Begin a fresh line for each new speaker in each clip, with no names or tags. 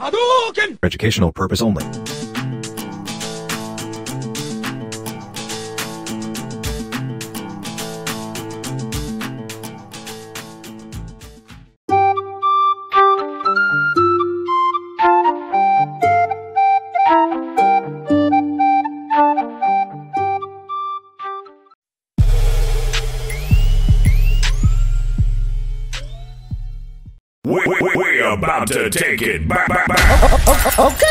Hadouken!
For educational purpose only.
We're about to take it back.
Okay.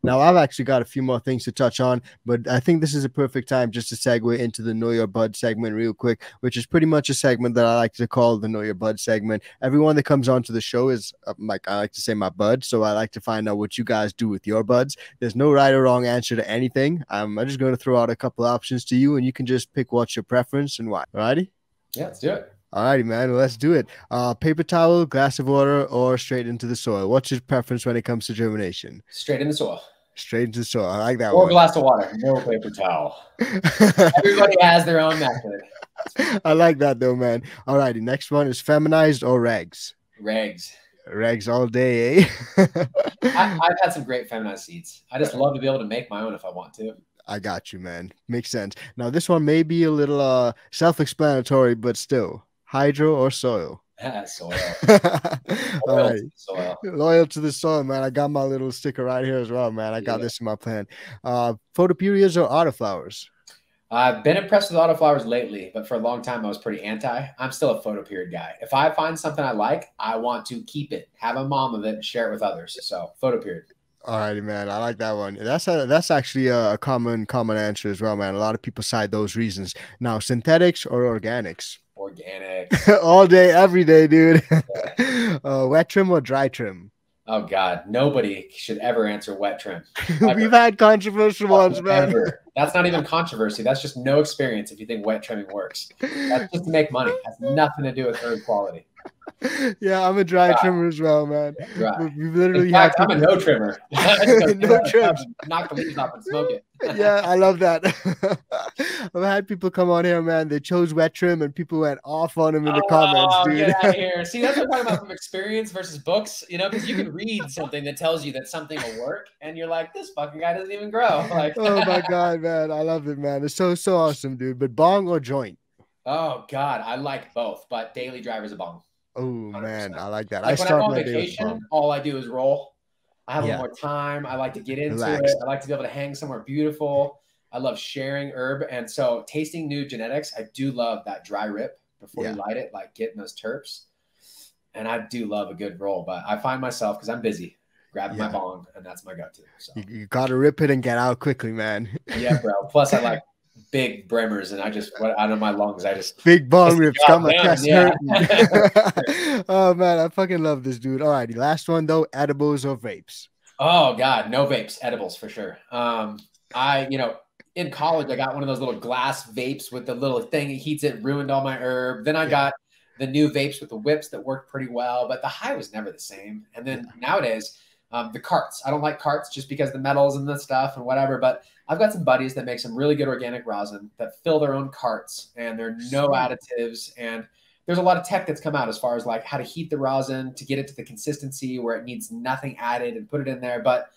Now, I've actually got a few more things to touch on, but I think this is a perfect time just to segue into the Know Your Bud segment real quick, which is pretty much a segment that I like to call the Know Your Bud segment. Everyone that comes onto the show is, like I like to say, my bud, so I like to find out what you guys do with your buds. There's no right or wrong answer to anything. I'm just going to throw out a couple options to you, and you can just pick what's your preference and why. Alrighty?
Yeah, let's do it.
Alrighty, man. Well, let's do it. Paper towel, glass of water, or straight into the soil? What's your preference when it comes to germination?
Straight in the soil.
Straight into the soil. I like that
Or
one.
a glass of water. No paper towel. Everybody has their own method.
I like that though, man. Alrighty, next one is feminized or regs?
Regs.
Regs all day, eh?
I've had some great feminized seeds. I just love to be able to make my own if I want to.
I got you, man. Makes sense. Now, this one may be a little self-explanatory, but still. Hydro or soil?
Soil.
All right.
Soil.
Loyal to the soil, man. I got my little sticker right here as well, man. I got this in my plan. Photoperias or autoflowers?
I've been impressed with autoflowers lately, but for a long time I was pretty anti. I'm still a photoperiod guy. If I find something I like, I want to keep it, have a mom of it, and share it with others. So photoperiod.
All righty, man. I like that one. That's actually a common answer as well, man. A lot of people cite those reasons. Now, synthetics or organics?
Organic.
All day, every day, dude. Wet trim or dry trim?
Oh, God. Nobody should ever answer wet trim.
We've had controversial ones, man.
Ever. That's not even controversy. That's just no experience if you think wet trimming works. That's just to make money. It has nothing to do with herb quality.
Yeah, I'm a dry trimmer as well, man.
Dry.
We've literally
In fact, I'm a no trimmer.
No trim.
Knock the leaves off and smoke it.
Yeah, I love that. I've had people come on here, man. They chose wet trim, and people went off on them in the comments, dude.
Get out of here. See, that's what I'm talking about from experience versus books. You know, because you can read something that tells you that something will work, and you're like, this fucking guy doesn't even grow. Like,
oh my God, man, I love it, man. It's so awesome, dude. But bong or joint?
Oh God, I like both, but daily driver's a bong.
Oh
100%.
Man, I like that.
Like when I go on
my day with
vacation,
bong.
all I do is roll. I have a little more time. I like to get into
Relaxed.
it. I like to be able to hang somewhere beautiful. I love sharing herb. And so tasting new genetics, I do love that dry rip before you light it, like getting those terps. And I do love a good roll, but I find myself, because I'm busy, grabbing my bong, and that's my go-to. So.
You got to rip it and get out quickly, man.
Yeah, bro. Plus, I like big bremmers, and I just, out of my lungs, I just.
Big bong rips. Got my chest hurting.
Yeah.
Oh, man, I fucking love this, dude. All righty. Last one, though, edibles or vapes?
Oh, God. No vapes. Edibles, for sure. In college, I got one of those little glass vapes with the little thing. It heats it, ruined all my herb. Then I got the new vapes with the whips that worked pretty well, but the high was never the same. And then nowadays, the carts. I don't like carts just because the metals and the stuff and whatever, but I've got some buddies that make some really good organic rosin that fill their own carts, and there are no additives. And there's a lot of tech that's come out as far as like how to heat the rosin to get it to the consistency where it needs nothing added and put it in there. But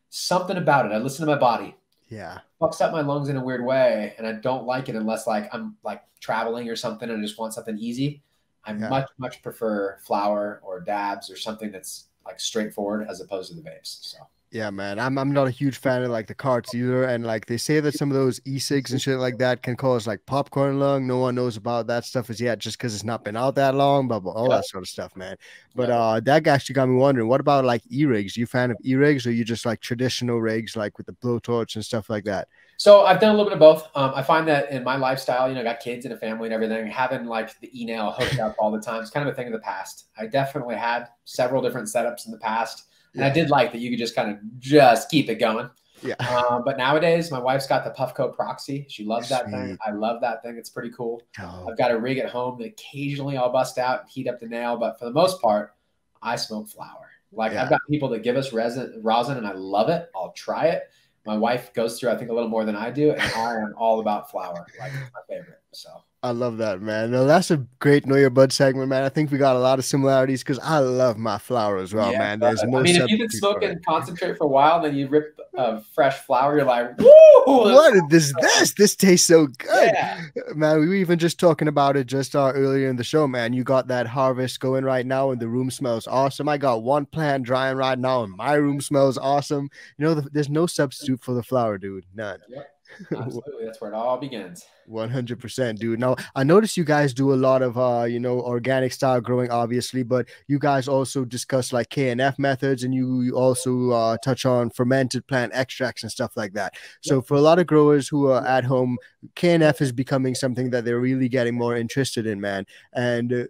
something about it, I listen to my body.
Yeah.
Fucks up my lungs in a weird way, and I don't like it unless like I'm like traveling or something and I just want something easy. I much prefer flower or dabs or something that's like straightforward as opposed to the vapes. So
yeah, man, I'm not a huge fan of like the carts either, and like they say that some of those e-cigs and shit like that can cause like popcorn lung. No one knows about that stuff as yet, just because it's not been out that long, but all that sort of stuff, man. But that actually got me wondering, what about like e-rigs? You fan of e-rigs, or you just like traditional rigs, like with the blowtorch and stuff like that?
So I've done a little bit of both. I find that in my lifestyle, I got kids and a family and everything, having like the e-nail hooked up all the time is kind of a thing of the past. I definitely had several different setups in the past. And I did like that you could just kind of just keep it going.
Yeah.
But nowadays, my wife's got the Puffco Proxy. She loves that thing. I love that thing. It's pretty cool.
Oh.
I've got a rig at home that occasionally I'll bust out and heat up the nail. But for the most part, I smoke flower. Like I've got people that give us rosin and I love it. I'll try it. My wife goes through, I think, a little more than I do, and I am all about flower. Like it's my favorite. So
I love that, man. No, that's a great Know Your Bud segment, man. I think we got a lot of similarities because I love my flower as well, man. There's no
I mean, if you've been
substitute for
smoking
it.
concentrate for a while, and then you rip a fresh flower, you're like, woo!
What is this? This tastes so good,
Yeah.
man. We were even just talking about it just earlier in the show, man. You got that harvest going right now, and the room smells awesome. I got one plant drying right now, and my room smells awesome. You know, there's no substitute for the flower, dude. None.
Yep. Absolutely. That's where it all begins.
100%, dude. Now, I noticed you guys do a lot of, organic style growing, obviously, but you guys also discuss like KNF methods, and you also touch on fermented plant extracts and stuff like that. So for a lot of growers who are at home, KNF is becoming something that they're really getting more interested in, man. And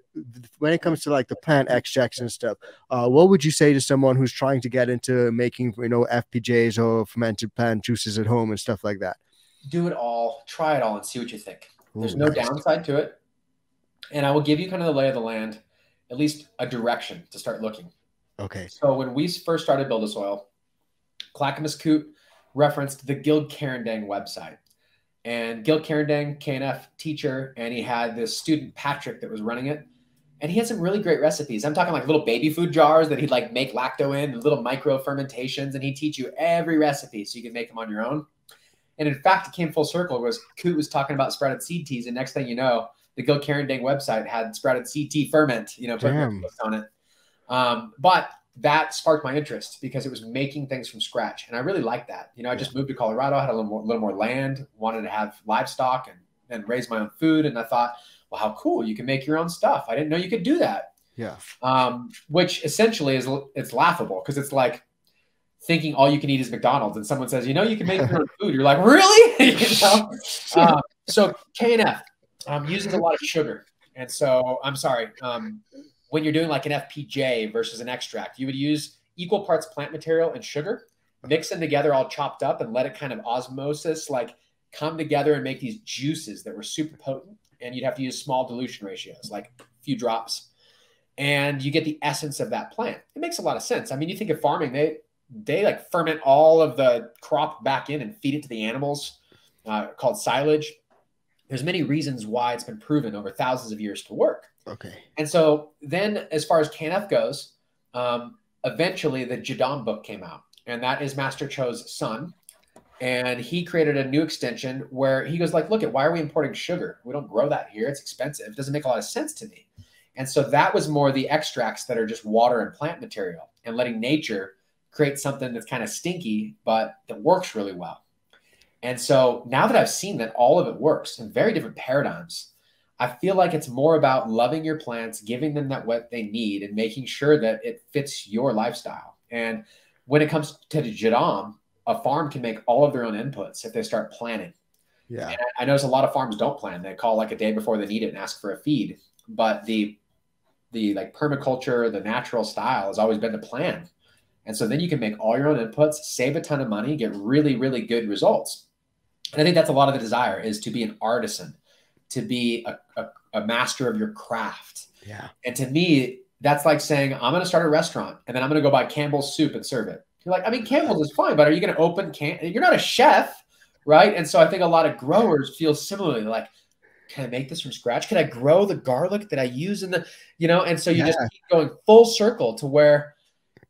when it comes to like the plant extracts and stuff, what would you say to someone who's trying to get into making, FPJs or fermented plant juices at home and stuff like that?
Do it all, try it all, and see what you think. There's
Ooh,
no
nice.
downside to it. And I will give you kind of the lay of the land, at least a direction to start looking.
Okay.
So when we first started Build a Soil, Clackamas Coot referenced the Gil Carindang website. And Gil Carindang, KNF teacher, and he had this student, Patrick, that was running it. And he had some really great recipes. I'm talking like little baby food jars that he'd like make lacto in, and little micro fermentations, and he'd teach you every recipe so you could make them on your own. And in fact, it came full circle. Coot was talking about sprouted seed teas, and next thing you know, the Gil Carindang website had sprouted seed tea ferment, put on it. But that sparked my interest because it was making things from scratch, and I really liked that. I just moved to Colorado, had a little more land, wanted to have livestock and raise my own food, and I thought, well, how cool! You can make your own stuff. I didn't know you could do that.
Yeah.
Which essentially it's laughable because it's like thinking all you can eat is McDonald's, and someone says, you can make your own food. You're like, really? So KNF uses a lot of sugar. And so I'm sorry, when you're doing like an FPJ versus an extract, you would use equal parts plant material and sugar, mix them together all chopped up, and let it kind of osmosis, like come together and make these juices that were super potent. And you'd have to use small dilution ratios, like a few drops. And you get the essence of that plant. It makes a lot of sense. I mean, you think of farming, they like ferment all of the crop back in and feed it to the animals, called silage. There's many reasons why it's been proven over thousands of years to work.
Okay.
And so then as far as KNF goes, eventually the Jadam book came out, and that is Master Cho's son. And he created a new extension where he goes like, look, why are we importing sugar? We don't grow that here. It's expensive. It doesn't make a lot of sense to me. And so that was more the extracts that are just water and plant material, and letting nature create something that's kind of stinky, but that works really well. And so now that I've seen that all of it works in very different paradigms, I feel like it's more about loving your plants, giving them what they need, and making sure that it fits your lifestyle. And when it comes to the Jadam, a farm can make all of their own inputs if they start planning.
Yeah.
And I notice a lot of farms don't plan. They call like a day before they need it and ask for a feed. But the like permaculture, the natural style has always been the plan. And so then you can make all your own inputs, save a ton of money, get really, really good results. And I think that's a lot of the desire, is to be an artisan, to be a master of your craft.
Yeah.
And to me, that's like saying, I'm going to start a restaurant and then I'm going to go buy Campbell's soup and serve it. You're like, I mean, Campbell's is fine, but are you going to open you're not a chef, right? And so I think a lot of growers feel similarly, like, can I make this from scratch? Can I grow the garlic that I use in the, and so you just keep going full circle to where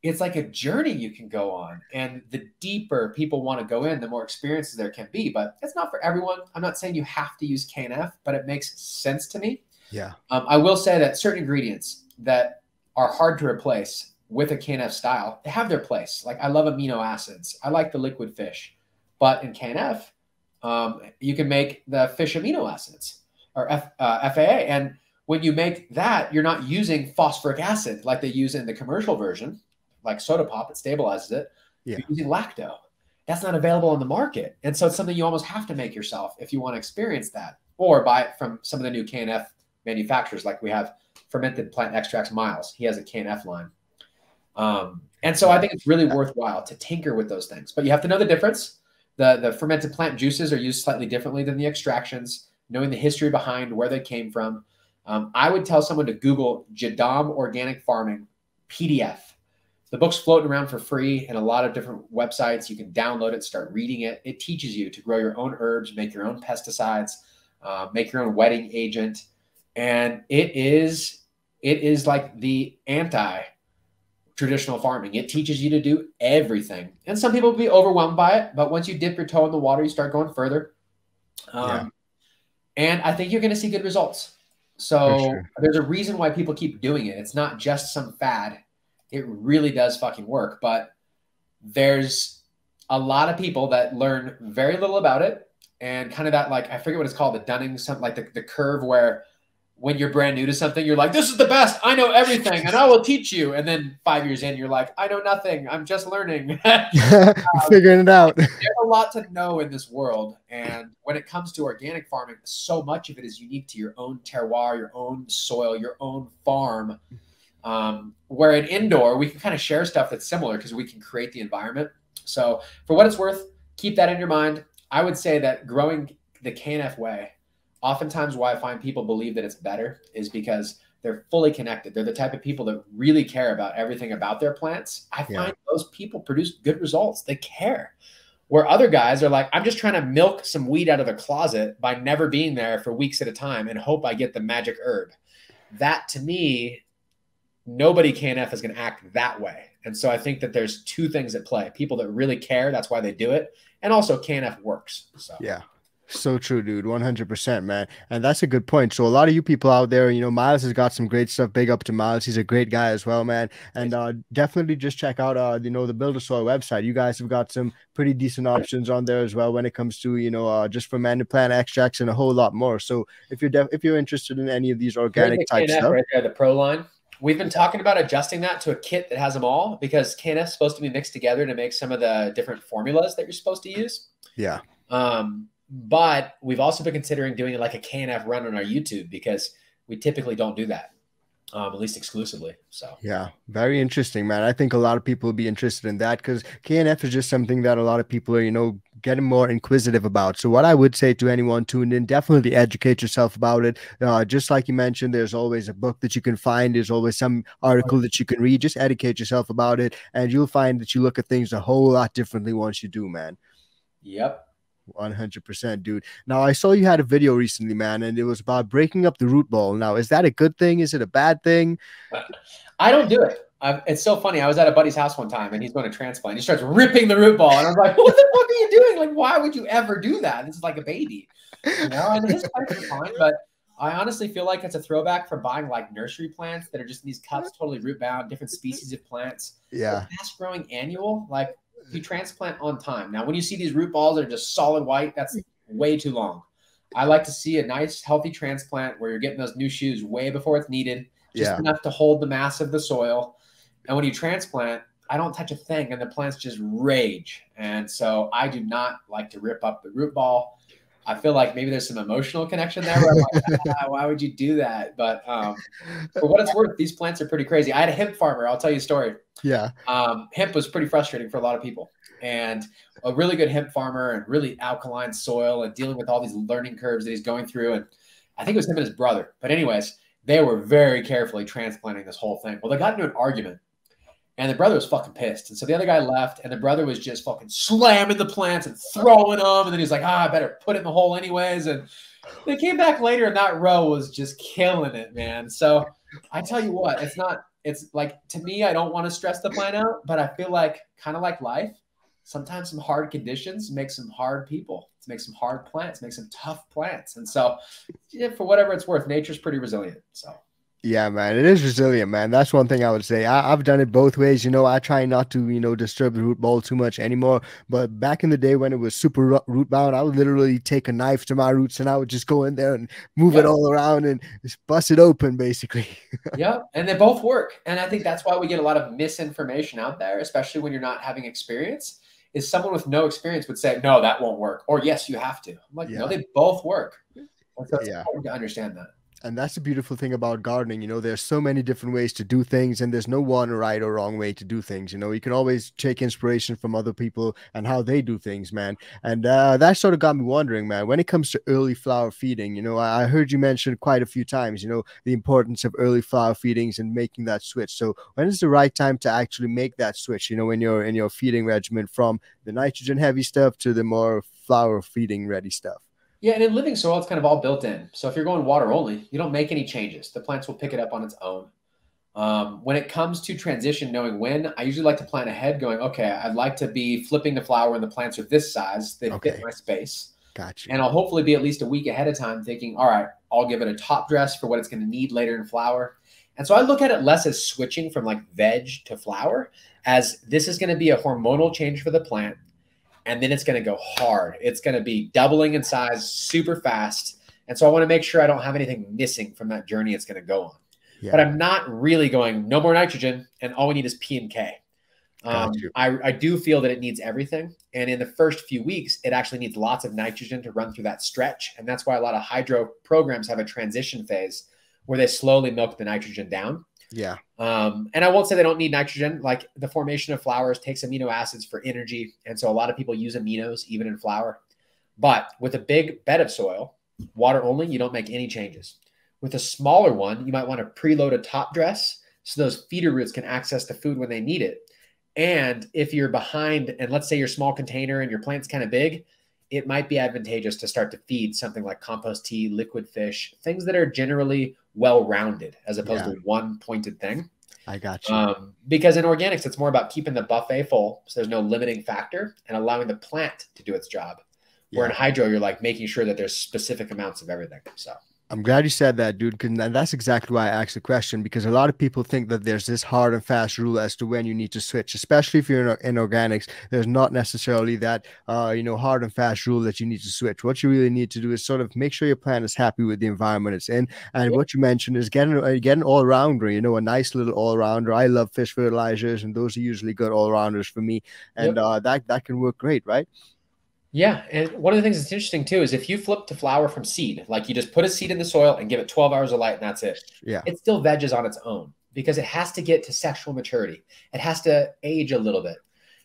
it's like a journey you can go on. And the deeper people want to go in, the more experiences there can be. But it's not for everyone. I'm not saying you have to use KNF, but it makes sense to me.
Yeah.
I will say that certain ingredients that are hard to replace with a KNF style, they have their place. Like I love amino acids. I like the liquid fish. But in KNF, you can make the fish amino acids, or FAA. And when you make that, you're not using phosphoric acid like they use in the commercial version, like soda pop, it stabilizes it.
Yeah.
You're using lacto. That's not available on the market. And so it's something you almost have to make yourself if you want to experience that, or buy it from some of the new KNF manufacturers. Like we have Fermented Plant Extracts Miles. He has a KNF line. And so I think it's really worthwhile to tinker with those things, but you have to know the difference. The fermented plant juices are used slightly differently than the extractions, knowing the history behind where they came from. I would tell someone to Google Jadam Organic Farming PDF. The book's floating around for free in a lot of different websites. You can download it, start reading it. It teaches you to grow your own herbs, make your own pesticides, make your own wetting agent. And it is like the anti-traditional farming. It teaches you to do everything. And some people will be overwhelmed by it, but once you dip your toe in the water, you start going further. And I think you're going to see good results. So there's a reason why people keep doing it. It's not just some fad. It really does fucking work. But there's a lot of people that learn very little about it. And kind of that, like, I forget what it's called, the Dunning, something like the curve where when you're brand new to something, you're like, this is the best. I know everything and I will teach you. And then 5 years in, you're like, I know nothing. I'm just learning.
Figuring it out.
There's a lot to know in this world. And when it comes to organic farming, so much of it is unique to your own terroir, your own soil, your own farm. Where in indoor, we can kind of share stuff that's similar because we can create the environment. So for what it's worth, keep that in your mind. I would say that growing the KNF way, oftentimes why I find people believe that it's better is because they're fully connected. They're the type of people that really care about everything about their plants. I find those people produce good results. They care. Where other guys are like, I'm just trying to milk some weed out of a closet by never being there for weeks at a time and hope I get the magic herb. That, to me, nobody KNF is going to act that way. And so I think that there's two things at play. People that really care, that's why they do it. And also KNF works. So
yeah. So true, dude. 100%, man. And that's a good point. So a lot of you people out there, Miles has got some great stuff. Big up to Miles. He's a great guy as well, man. And definitely just check out, the Builder Soil website. You guys have got some pretty decent options on there as well when it comes to, just fermented plant extracts and a whole lot more. So if you're interested in any of these organic type stuff.
Right there, the Pro line. We've been talking about adjusting that to a kit that has them all because KNF is supposed to be mixed together to make some of the different formulas that you're supposed to use.
Yeah.
But we've also been considering doing like a KNF run on our YouTube because we typically don't do that, at least exclusively. So
yeah, very interesting, man. I think a lot of people will be interested in that because KNF is just something that a lot of people are, getting more inquisitive about. So what I would say to anyone tuned in, definitely educate yourself about it. Just like you mentioned, there's always a book that you can find. There's always some article that you can read. Just educate yourself about it, and you'll find that you look at things a whole lot differently once you do, man.
Yep.
100%, dude. Now, I saw you had a video recently, man, and it was about breaking up the root ball. Now, is that a good thing? Is it a bad thing?
I don't do it. It's so funny. I was at a buddy's house one time, and he's going to transplant. He starts ripping the root ball, and I'm like, what the fuck are you doing? Like, why would you ever do that? This is like a baby. And his plants are fine, but I honestly feel like it's a throwback for buying like nursery plants that are just in these cups, totally root bound, different species of plants.
Yeah.
Fast growing annual, like, you transplant on time. Now, when you see these root balls that are just solid white, that's way too long. I like to see a nice, healthy transplant where you're getting those new shoes way before it's needed, just enough to hold the mass of the soil. And when you transplant, I don't touch a thing, and the plants just rage. And so I do not like to rip up the root ball. I feel like maybe there's some emotional connection there. Where I'm like, why would you do that? But for what it's worth, these plants are pretty crazy. I had a hemp farmer. I'll tell you a story.
Yeah.
Hemp was pretty frustrating for a lot of people. And a really good hemp farmer and really alkaline soil and dealing with all these learning curves that he's going through. And I think it was him and his brother. But anyways, they were very carefully transplanting this whole thing. Well, they got into an argument. And the brother was fucking pissed. And so the other guy left, and the brother was just fucking slamming the plants and throwing them. And then he's like, I better put it in the hole anyways. And they came back later, and that row was just killing it, man. So I tell you what, it's like, to me, I don't want to stress the plant out, but I feel like, kind of like life, sometimes some hard conditions make some hard people. It makes some hard plants, make some tough plants. And so for whatever it's worth, nature's pretty resilient. So.
Yeah, man, it is resilient, man. That's one thing I would say. I've done it both ways. I try not to, disturb the root ball too much anymore. But back in the day when it was super root bound, I would literally take a knife to my roots and I would just go in there and move it all around and just bust it open, basically.
Yeah, and they both work. And I think that's why we get a lot of misinformation out there, especially when you're not having experience. Is someone with no experience would say, no, that won't work. Or yes, you have to. I'm like, no, they both work. And so it's important to understand that.
And that's the beautiful thing about gardening. There's so many different ways to do things, and there's no one right or wrong way to do things. You can always take inspiration from other people and how they do things, man. And that sort of got me wondering, man, when it comes to early flower feeding, I heard you mention quite a few times, the importance of early flower feedings and making that switch. So when is the right time to actually make that switch, when you're in your feeding regimen from the nitrogen heavy stuff to the more flower feeding ready stuff?
Yeah, and in living soil, it's kind of all built in. So if you're going water only, you don't make any changes. The plants will pick it up on its own. When it comes to transition, knowing when, I usually like to plan ahead going, okay, I'd like to be flipping the flower when the plants are this size. They fit my space.
Gotcha.
And I'll hopefully be at least a week ahead of time thinking, all right, I'll give it a top dress for what it's going to need later in flower. And so I look at it less as switching from like veg to flower, as this is going to be a hormonal change for the plant. And then it's going to go hard. It's going to be doubling in size super fast. And so I want to make sure I don't have anything missing from that journey it's going to go on. Yeah. But I'm not really going, no more nitrogen, and all we need is P and K. I do feel that it needs everything. And in the first few weeks, it actually needs lots of nitrogen to run through that stretch. And that's why a lot of hydro programs have a transition phase where they slowly milk the nitrogen down.
Yeah.
And I won't say they don't need nitrogen. Like the formation of flowers takes amino acids for energy. And so a lot of people use aminos even in flower. But with a big bed of soil, water only, you don't make any changes. With a smaller one, you might want to preload a top dress so those feeder roots can access the food when they need it. And if you're behind, and let's say your small container and your plant's kind of big, it might be advantageous to start to feed something like compost tea, liquid fish, things that are generally well-rounded as opposed to one pointed thing.
I got you.
Because in organics, it's more about keeping the buffet full, so there's no limiting factor, and allowing the plant to do its job. Where in hydro, you're like making sure that there's specific amounts of everything. So
I'm glad you said that, dude, and that's exactly why I asked the question, because a lot of people think that there's this hard and fast rule as to when you need to switch, especially if you're in organics. There's not necessarily that, hard and fast rule that you need to switch. What you really need to do is sort of make sure your plant is happy with the environment it's in. And what you mentioned is getting an all-rounder, a nice little all-rounder. I love fish fertilizers, and those are usually good all-rounders for me. And that can work great, right?
Yeah. And one of the things that's interesting too is if you flip to flower from seed, like you just put a seed in the soil and give it 12 hours of light and that's it.
Yeah.
It still veges on its own because it has to get to sexual maturity. It has to age a little bit.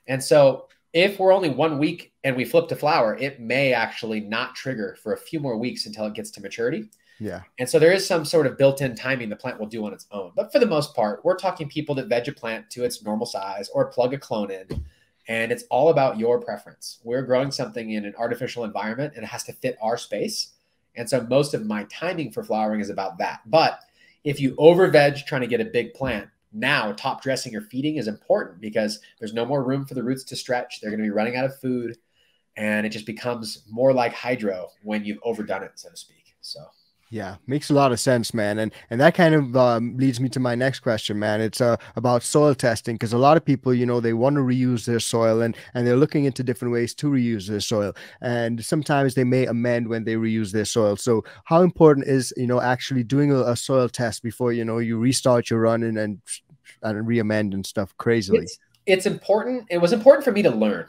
And so if we're only 1 week and we flip to flower, it may actually not trigger for a few more weeks until it gets to maturity.
Yeah.
And so there is some sort of built-in timing the plant will do on its own. But for the most part, we're talking people that veg a plant to its normal size or plug a clone in. And it's all about your preference. We're growing something in an artificial environment and it has to fit our space. And so most of my timing for flowering is about that. But if you over veg trying to get a big plant, now top dressing or feeding is important because there's no more room for the roots to stretch. They're going to be running out of food. And it just becomes more like hydro when you've overdone it, so to speak. So.
Yeah, makes a lot of sense, man. And that kind of leads me to my next question, man. It's about soil testing, because a lot of people, they want to reuse their soil and they're looking into different ways to reuse their soil. And sometimes they may amend when they reuse their soil. So how important is, actually doing a soil test before, you restart your run and re-amend and stuff crazily?
It's important. It was important for me to learn,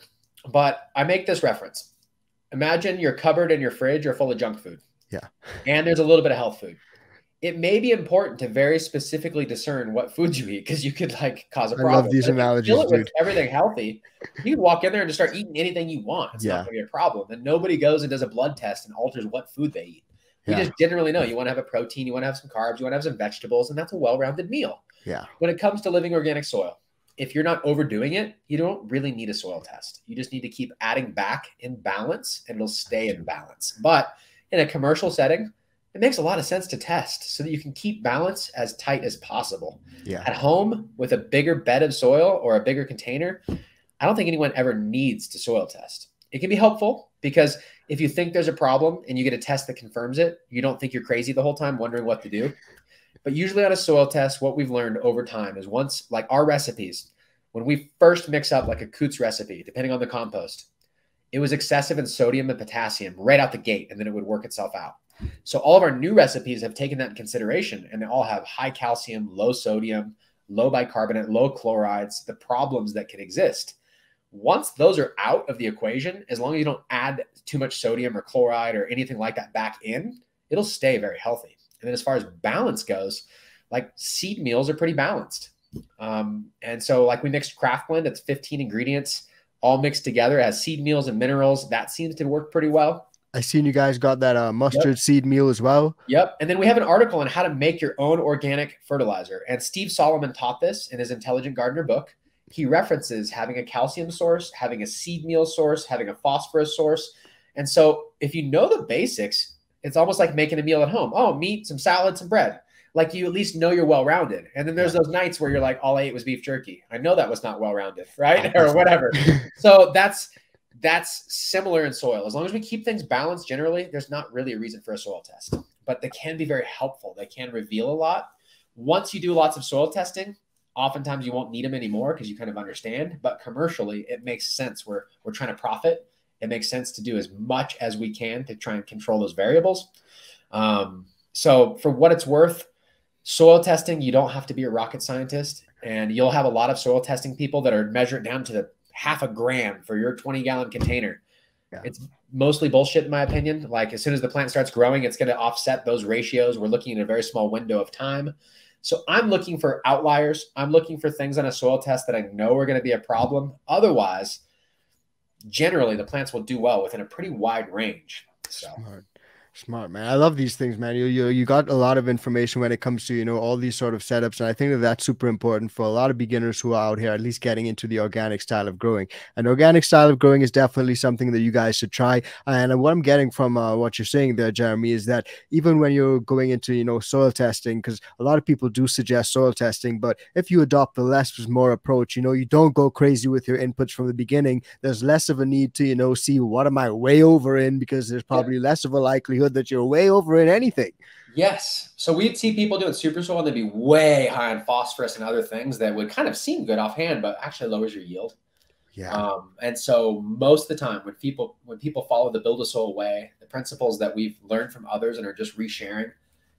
but I make this reference. Imagine your cupboard and your fridge are full of junk food.
Yeah.
And there's a little bit of health food. It may be important to very specifically discern what foods you eat because you could cause a problem.
I love these analogies,
dude. With everything healthy, you can walk in there and just start eating anything you want. It's not going to be a problem. And nobody goes and does a blood test and alters what food they eat. We just generally know you want to have a protein, you want to have some carbs, you want to have some vegetables, and that's a well-rounded meal.
Yeah.
When it comes to living organic soil, if you're not overdoing it, you don't really need a soil test. You just need to keep adding back in balance and it'll stay in balance. But in a commercial setting, it makes a lot of sense to test so that you can keep balance as tight as possible.
Yeah.
At home with a bigger bed of soil or a bigger container, I don't think anyone ever needs to soil test. It can be helpful because if you think there's a problem and you get a test that confirms it, you don't think you're crazy the whole time wondering what to do. But usually on a soil test, what we've learned over time is once, like our recipes, when we first mix up like a Coots recipe, depending on the compost, it was excessive in sodium and potassium right out the gate, and then it would work itself out. So all of our new recipes have taken that in consideration, and they all have high calcium, low sodium, low bicarbonate, low chlorides, the problems that can exist. Once those are out of the equation, as long as you don't add too much sodium or chloride or anything like that back in, it'll stay very healthy. And then as far as balance goes, like seed meals are pretty balanced. And so like we mixed craft blend, it's 15 ingredients all mixed together. It has seed meals and minerals. That seems to work pretty well.
I seen you guys got that mustard seed meal as well.
Yep. And then we have an article on how to make your own organic fertilizer. And Steve Solomon taught this in his Intelligent Gardener book. He references having a calcium source, having a seed meal source, having a phosphorus source. And so if you know the basics, it's almost like making a meal at home. Oh, meat, some salad, some bread. Like you at least know you're well-rounded. And then there's those nights where you're like, all I ate was beef jerky. I know that was not well-rounded, right? Or whatever. So that's similar in soil. As long as we keep things balanced generally, there's not really a reason for a soil test. But they can be very helpful. They can reveal a lot. Once you do lots of soil testing, oftentimes you won't need them anymore because you kind of understand. But commercially, it makes sense. We're trying to profit. It makes sense to do as much as we can to try and control those variables. So for what it's worth, soil testing, you don't have to be a rocket scientist, and you'll have a lot of soil testing people that are measured down to the half a gram for your 20-gallon container. Yeah. It's mostly bullshit in my opinion. Like as soon as the plant starts growing, it's going to offset those ratios. We're looking at a very small window of time. So I'm looking for outliers. I'm looking for things on a soil test that I know are going to be a problem. Otherwise, generally the plants will do well within a pretty wide range. So.
Smart, man. I love these things, man. You got a lot of information when it comes to, you know, all these sort of setups. And I think that that's super important for a lot of beginners who are out here, at least getting into the organic style of growing. And organic style of growing is definitely something that you guys should try. And what I'm getting from what you're saying there, Jeremy, is that even when you're going into, you know, soil testing, because a lot of people do suggest soil testing, but if you adopt the less is more approach, you know, you don't go crazy with your inputs from the beginning. There's less of a need to, you know, see what am I way over in, because there's probably less of a likelihood that you're way over in anything.
Yes. So we'd see people doing super soil and they'd be way high on phosphorus and other things that would kind of seem good offhand, but actually lowers your yield. Yeah. And so most of the time when people follow the build a soil way, the principles that we've learned from others and are just resharing,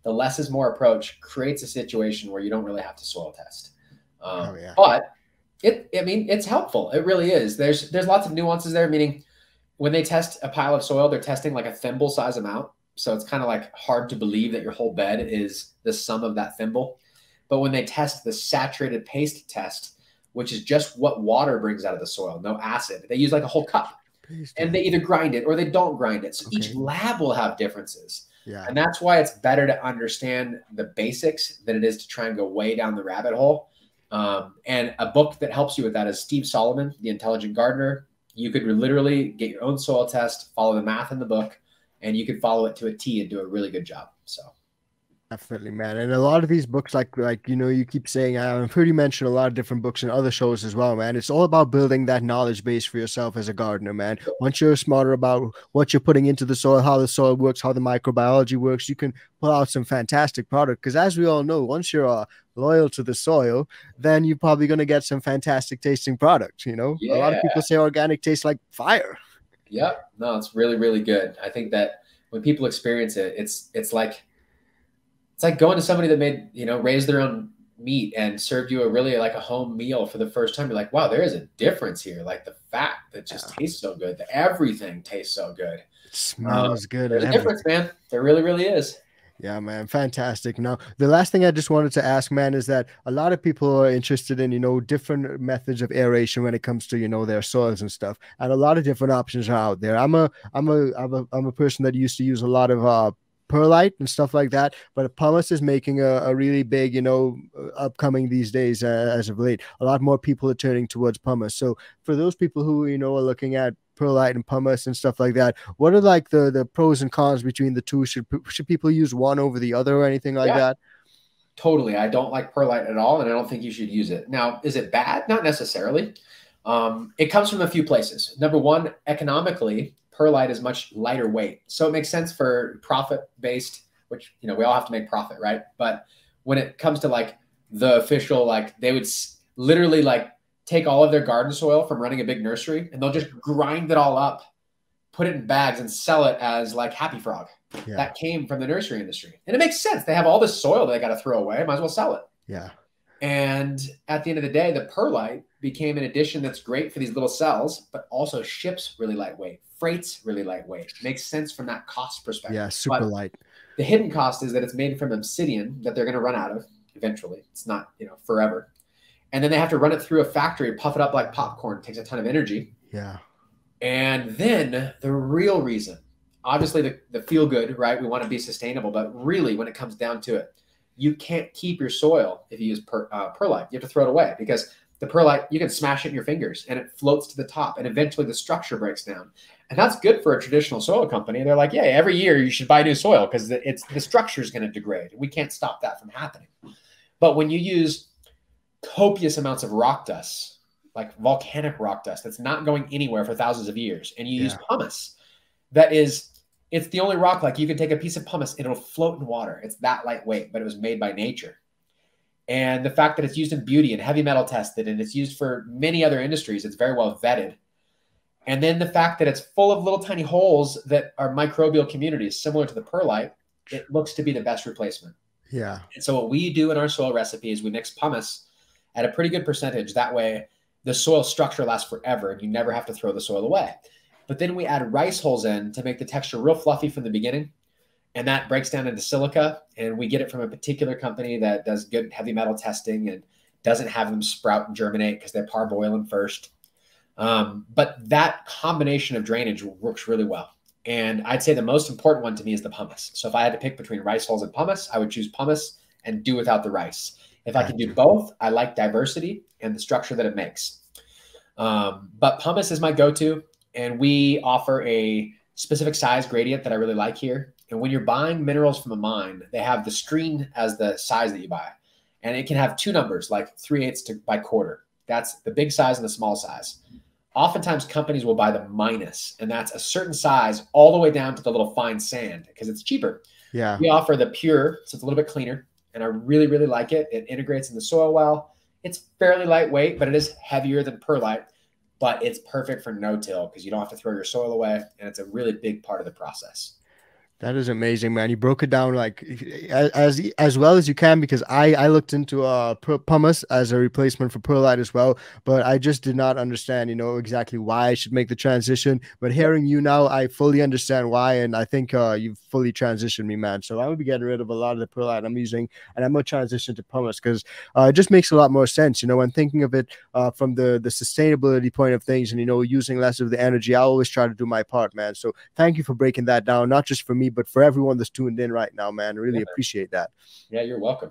the less is more approach creates a situation where you don't really have to soil test. But it's helpful. It really is. There's lots of nuances there, meaning when they test a pile of soil, they're testing like a thimble size amount. So it's kind of like hard to believe that your whole bed is the sum of that thimble. But when they test the saturated paste test, which is just what water brings out of the soil, no acid, they use like a whole cup. And they either grind it or they don't grind it. So each lab will have differences. Yeah. And that's why it's better to understand the basics than it is to try and go way down the rabbit hole. And a book that helps you with that is Steve Solomon, The Intelligent Gardener. You could literally get your own soil test, follow the math in the book, and you could follow it to a T and do a really good job. So
definitely, man. And a lot of these books, like you know, you keep saying, I've heard you mention a lot of different books in other shows as well, man. It's all about building that knowledge base for yourself as a gardener, man. Once you're smarter about what you're putting into the soil, how the soil works, how the microbiology works, you can pull out some fantastic product. Because as we all know, once you're loyal to the soil, then you're probably going to get some fantastic tasting products. You know, a lot of people say organic tastes like fire.
Yep. No, it's really, really good. I think that when people experience it, it's like going to somebody that made, you know, raised their own meat and served you a really like a home meal for the first time. You're like, wow, there is a difference here. Like the fat that just tastes so good. Everything tastes so good.
It smells good.
There's a difference, man. There really, really is.
Yeah, man. Fantastic. Now, the last thing I just wanted to ask, man, is that a lot of people are interested in, you know, different methods of aeration when it comes to, you know, their soils and stuff. And a lot of different options are out there. I'm a person that used to use a lot of perlite and stuff like that, but pumice is making a really big, you know, upcoming these days as of late. A lot more people are turning towards pumice. So for those people who, you know, are looking at perlite and pumice and stuff like that, what are like the pros and cons between the two? Should people use one over the other or anything like that?
Totally. I don't like perlite at all, and I don't think you should use it. Now, is it bad? Not necessarily. It comes from a few places. Number one, economically, perlite is much lighter weight. So it makes sense for profit-based, which, you know, we all have to make profit, right? But when it comes to like the official, like they would literally like take all of their garden soil from running a big nursery and they'll just grind it all up, put it in bags and sell it as like Happy Frog. Yeah. That came from the nursery industry. And it makes sense. They have all this soil that they got to throw away. Might as well sell it.
Yeah.
And at the end of the day, the perlite became an addition that's great for these little cells, but also ships really lightweight, freights really lightweight. Makes sense from that cost perspective.
Yeah, super light.
The hidden cost is that it's made from obsidian that they're going to run out of eventually. It's not, forever. And then they have to run it through a factory, puff it up like popcorn. It takes a ton of energy.
Yeah.
And then the real reason, obviously the feel good, right? We want to be sustainable, but really when it comes down to it, you can't keep your soil if you use perlite. You have to throw it away because the perlite, you can smash it in your fingers and it floats to the top and eventually the structure breaks down. And that's good for a traditional soil company. They're like, yeah, every year you should buy new soil because the structure is going to degrade. We can't stop that from happening. But when you use copious amounts of rock dust, like volcanic rock dust, that's not going anywhere for thousands of years, and you use pumice, it's the only rock, like you can take a piece of pumice and it'll float in water. It's that lightweight, but it was made by nature. And the fact that it's used in beauty and heavy metal tested, and it's used for many other industries, it's very well vetted. And then the fact that it's full of little tiny holes that are microbial communities, similar to the perlite, it looks to be the best replacement.
Yeah.
And so what we do in our soil recipe is we mix pumice at a pretty good percentage. That way the soil structure lasts forever and you never have to throw the soil away. But then we add rice hulls in to make the texture real fluffy from the beginning. And that breaks down into silica. And we get it from a particular company that does good heavy metal testing and doesn't have them sprout and germinate because they parboil them first. But that combination of drainage works really well. And I'd say the most important one to me is the pumice. So if I had to pick between rice hulls and pumice, I would choose pumice and do without the rice. If I can do both, I like diversity and the structure that it makes. But pumice is my go-to. And we offer a specific size gradient that I really like here. And when you're buying minerals from a mine, they have the screen as the size that you buy. And it can have two numbers, like 3/8 by quarter. That's the big size and the small size. Oftentimes companies will buy the minus, and that's a certain size all the way down to the little fine sand because it's cheaper.
Yeah.
We offer the pure, so it's a little bit cleaner, and I really, really like it. It integrates in the soil well. It's fairly lightweight, but it is heavier than perlite, but it's perfect for no-till because you don't have to throw your soil away, and it's a really big part of the process.
That is amazing, man. You broke it down like as well as you can, because I looked into pumice as a replacement for perlite as well, but I just did not understand, exactly why I should make the transition. But hearing you now, I fully understand why, and I think you've fully transitioned me, man. So I'm gonna be getting rid of a lot of the perlite I'm using, and I'm gonna transition to pumice because it just makes a lot more sense, when thinking of it from the sustainability point of things, and using less of the energy. I always try to do my part, man. So thank you for breaking that down, not just for me, but for everyone that's tuned in right now, man. I really appreciate that.
Yeah, you're welcome.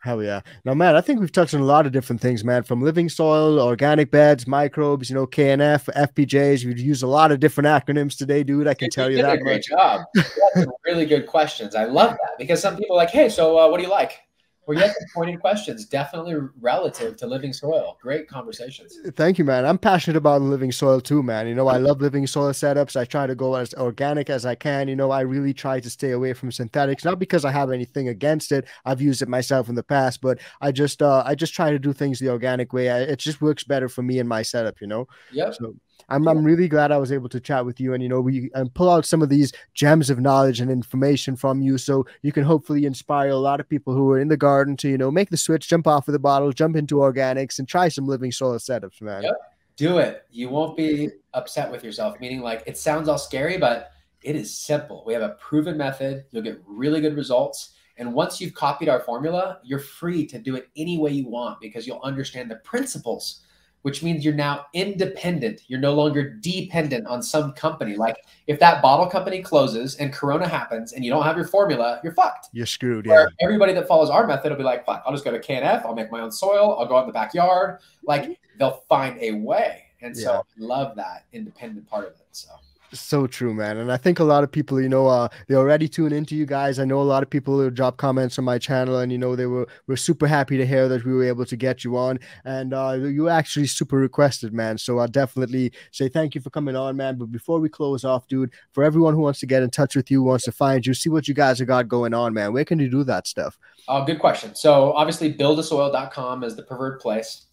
Hell yeah. Now, man, I think we've touched on a lot of different things, man, from living soil, organic beds, microbes, KNF, FPJs. We've used a lot of different acronyms today, dude. I can tell you that.
Great job. You had some really good questions. I love that because some people are like, hey, so what do you like? Well, you have some pointed questions, definitely relative to living soil. Great conversations.
Thank you, man. I'm passionate about living soil too, man. I love living soil setups. I try to go as organic as I can. I really try to stay away from synthetics, not because I have anything against it. I've used it myself in the past, but I just try to do things the organic way. It just works better for me and my setup,
Yep.
So I'm really glad I was able to chat with you, and we pull out some of these gems of knowledge and information from you, so you can hopefully inspire a lot of people who are in the garden to make the switch, jump off of the bottle, jump into organics, and try some living soil setups, man.
Yep. Do it. You won't be upset with yourself. Meaning, like, it sounds all scary, but it is simple. We have a proven method. You'll get really good results. And once you've copied our formula, you're free to do it any way you want because you'll understand the principles, which means you're now independent. You're no longer dependent on some company. Like if that bottle company closes and Corona happens and you don't have your formula, you're fucked.
You're screwed.
Where
Yeah.
everybody that follows our method will be like, fuck, I'll just go to KNF. I'll make my own soil. I'll go out in the backyard. Like they'll find a way. And so I love that independent part of it.
So true, man. And I think a lot of people, they already tune into you guys. I know a lot of people who drop comments on my channel, and they were super happy to hear that we were able to get you on, and you were actually super requested, man. So I'll definitely say thank you for coming on, man. But before we close off, dude, for everyone who wants to get in touch with you, wants to find you, see what you guys have got going on, man, where can you do that stuff?
Oh, good question. So obviously buildasoil.com is the preferred place.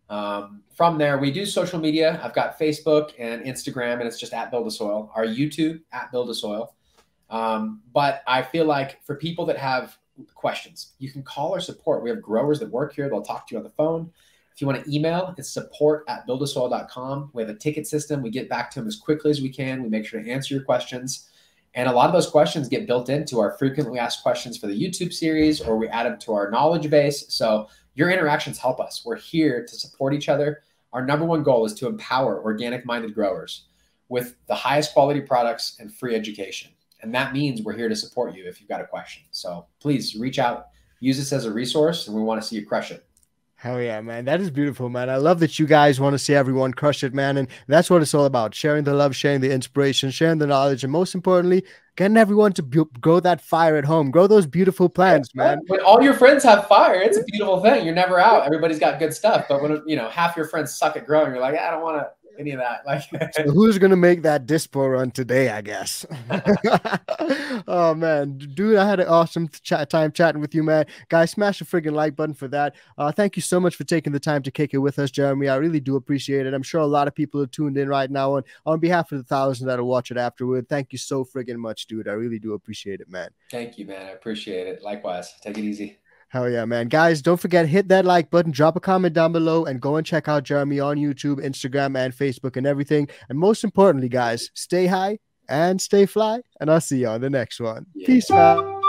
From there, we do social media. I've got Facebook and Instagram, and it's just at Build a Soil. Our YouTube at Build a Soil. But I feel like for people that have questions, you can call our support. We have growers that work here. They'll talk to you on the phone. If you want to email, it's support@buildasoil.com. We have a ticket system. We get back to them as quickly as we can. We make sure to answer your questions. And a lot of those questions get built into our frequently asked questions for the YouTube series, or we add them to our knowledge base. So your interactions help us. We're here to support each other. Our number one goal is to empower organic-minded growers with the highest quality products and free education. And that means we're here to support you if you've got a question. So please reach out, use this as a resource, and we want to see you crush it.
Hell yeah, man. That is beautiful, man. I love that you guys want to see everyone crush it, man. And that's what it's all about. Sharing the love, sharing the inspiration, sharing the knowledge, and most importantly, getting everyone to grow that fire at home. Grow those beautiful plants, man.
When all your friends have fire, it's a beautiful thing. You're never out. Everybody's got good stuff. But when, you know, half your friends suck at growing, you're like, I don't want to any of that. Like,
so who's gonna make that dispo run today? I guess. Oh man, dude, I had an awesome time chatting with you, man. Guys, smash the friggin' like button for that. Thank you so much for taking the time to kick it with us, Jeremy. I really do appreciate it. I'm sure a lot of people are tuned in right now, and on behalf of the thousands that'll watch it afterward, thank you so friggin' much, dude. I really do appreciate it, man.
Thank you, man. I appreciate it. Likewise. Take it easy.
Hell yeah, man. Guys, don't forget, hit that like button, drop a comment down below, and go and check out Jeremy on YouTube, Instagram, and Facebook and everything. And most importantly, guys, stay high and stay fly, and I'll see you on the next one. Peace out.